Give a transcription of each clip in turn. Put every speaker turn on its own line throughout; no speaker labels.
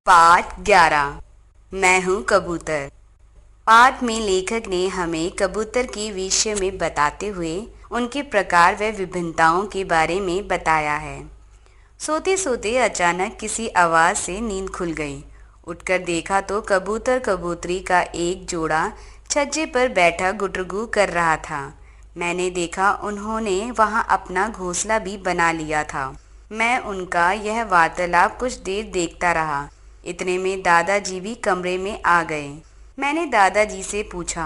पाठ 11। मैं हूँ कबूतर। पाठ में लेखक ने हमें कबूतर के विषय में बताते हुए उनके प्रकार व विभिन्नताओं के बारे में बताया है। सोते सोते अचानक किसी आवाज़ से नींद खुल गई। उठकर देखा तो कबूतर कबूतरी का एक जोड़ा छज्जे पर बैठा गुटरगू कर रहा था। मैंने देखा उन्होंने वहाँ अपना घोंसला भी बना लिया था। मैं उनका यह वार्तालाप कुछ देर देखता रहा। इतने में दादाजी भी कमरे में आ गए। मैंने दादाजी से पूछा,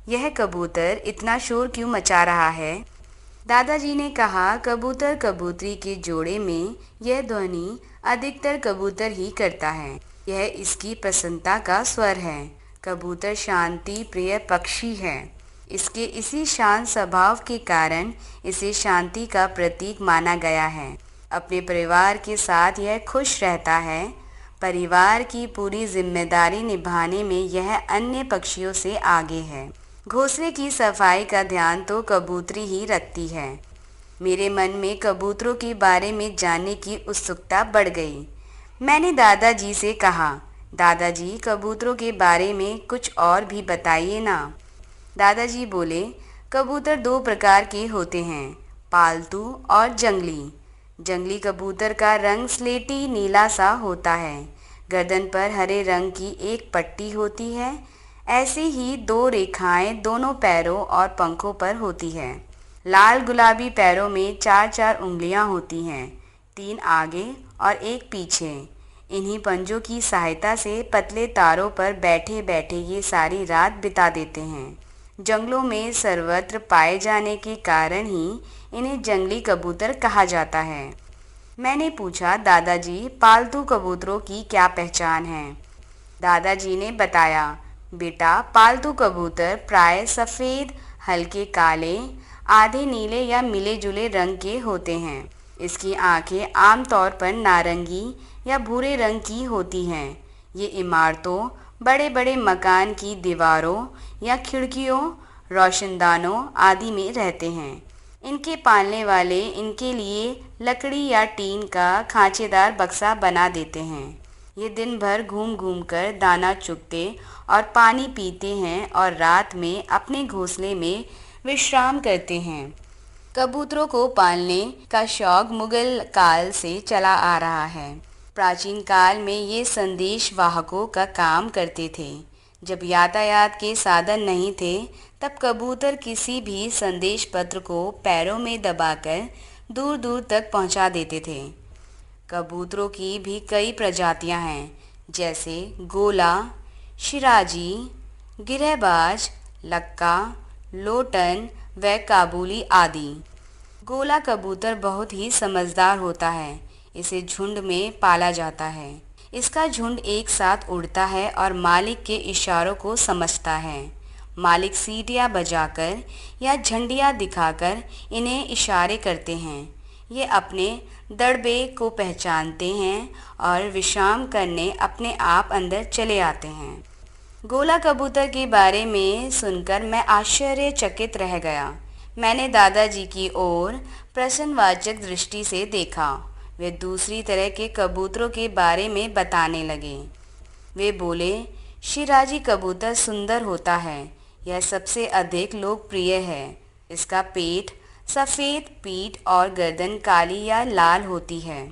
यह कबूतर इतना शोर क्यों मचा रहा है? दादाजी ने कहा, कबूतर कबूतरी के जोड़े में यह ध्वनि अधिकतर कबूतर ही करता है। यह इसकी प्रसन्नता का स्वर है। कबूतर शांति प्रिय पक्षी है। इसके इसी शांत स्वभाव के कारण इसे शांति का प्रतीक माना गया है। अपने परिवार के साथ यह खुश रहता है। परिवार की पूरी जिम्मेदारी निभाने में यह अन्य पक्षियों से आगे है। घोंसले की सफाई का ध्यान तो कबूतरी ही रखती है। मेरे मन में कबूतरों के बारे में जानने की उत्सुकता बढ़ गई। मैंने दादाजी से कहा, दादाजी कबूतरों के बारे में कुछ और भी बताइए ना। दादाजी बोले, कबूतर दो प्रकार के होते हैं, पालतू और जंगली। जंगली कबूतर का रंग स्लेटी नीला सा होता है। गर्दन पर हरे रंग की एक पट्टी होती है। ऐसे ही दो रेखाएं दोनों पैरों और पंखों पर होती है। लाल गुलाबी पैरों में चार चार उंगलियां होती हैं, तीन आगे और एक पीछे। इन्हीं पंजों की सहायता से पतले तारों पर बैठे बैठे ये सारी रात बिता देते हैं। जंगलों में सर्वत्र पाए जाने के कारण ही इन्हें जंगली कबूतर कहा जाता है। मैंने पूछा, दादाजी पालतू कबूतरों की क्या पहचान है? दादाजी ने बताया, बेटा पालतू कबूतर प्राय सफ़ेद, हल्के काले, आधे नीले या मिले जुले रंग के होते हैं। इसकी आंखें आमतौर पर नारंगी या भूरे रंग की होती हैं। ये इमारतों, बड़े बड़े मकान की दीवारों या खिड़कियों, रोशनदानों आदि में रहते हैं। इनके पालने वाले इनके लिए लकड़ी या टीन का खांचेदार बक्सा बना देते हैं। ये दिन भर घूम घूम कर दाना चुगते और पानी पीते हैं और रात में अपने घोंसले में विश्राम करते हैं। कबूतरों को पालने का शौक मुगल काल से चला आ रहा है। प्राचीन काल में ये संदेश वाहकों का काम करते थे। जब यातायात के साधन नहीं थे तब कबूतर किसी भी संदेश पत्र को पैरों में दबाकर दूर दूर तक पहुंचा देते थे। कबूतरों की भी कई प्रजातियां हैं, जैसे गोला, शिराजी, गिरहबाज, लक्का, लोटन व काबुली आदि। गोला कबूतर बहुत ही समझदार होता है। इसे झुंड में पाला जाता है। इसका झुंड एक साथ उड़ता है और मालिक के इशारों को समझता है। मालिक सीटियाँ बजाकर या झंडियाँ दिखाकर इन्हें इशारे करते हैं। ये अपने दड़बे को पहचानते हैं और विश्राम करने अपने आप अंदर चले आते हैं। गोला कबूतर के बारे में सुनकर मैं आश्चर्यचकित रह गया। मैंने दादाजी की ओर प्रश्नवाचक दृष्टि से देखा। वे दूसरी तरह के कबूतरों के बारे में बताने लगे। वे बोले, शिराजी कबूतर सुंदर होता है। यह सबसे अधिक लोकप्रिय है। इसका पेट सफ़ेद, पीठ और गर्दन काली या लाल होती है।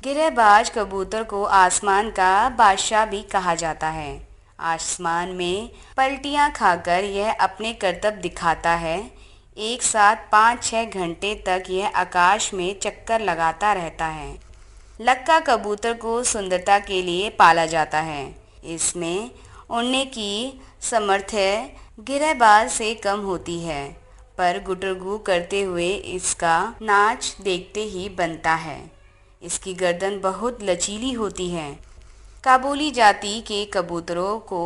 गिरहबाज कबूतर को आसमान का बादशाह भी कहा जाता है। आसमान में पलटियां खाकर यह अपने करतब दिखाता है। एक साथ 5-6 घंटे तक यह आकाश में चक्कर लगाता रहता है। लक्का कबूतर को सुंदरता के लिए पाला जाता है। इसमें उड़ने की सामर्थ्य गिरहबाज से कम होती है, पर गुटरगू करते हुए इसका नाच देखते ही बनता है। इसकी गर्दन बहुत लचीली होती है। काबुली जाति के कबूतरों को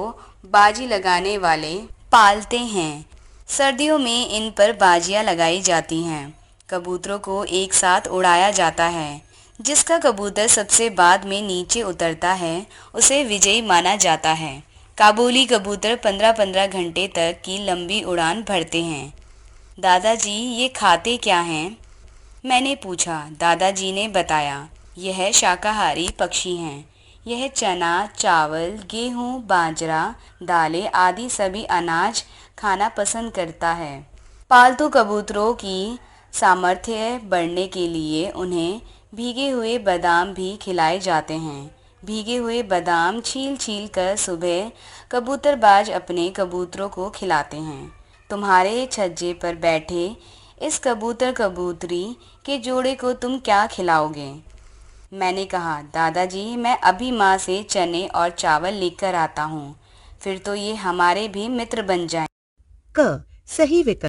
बाजी लगाने वाले पालते हैं। सर्दियों में इन पर बाजियां लगाई जाती हैं। कबूतरों को एक साथ उड़ाया जाता है। जिसका कबूतर सबसे बाद में नीचे उतरता है उसे विजयी माना जाता है। काबुली कबूतर 15-15 घंटे तक की लंबी उड़ान भरते हैं। दादाजी ये खाते क्या हैं? मैंने पूछा। दादाजी ने बताया, यह शाकाहारी पक्षी हैं। यह चना, चावल, गेहूं, बाजरा, दालें आदि सभी अनाज खाना पसंद करता है। पालतू कबूतरों की सामर्थ्य बढ़ने के लिए उन्हें भीगे हुए बादाम भी खिलाए जाते हैं। भीगे हुए बादाम छील छील कर सुबह कबूतरबाज अपने कबूतरों को खिलाते हैं। तुम्हारे छज्जे पर बैठे इस कबूतर कबूतरी के जोड़े को तुम क्या खिलाओगे? मैंने कहा, दादाजी मैं अभी माँ से चने और चावल लेकर आता हूँ, फिर तो ये हमारे भी मित्र बन जाएं।
क सही विकल्प।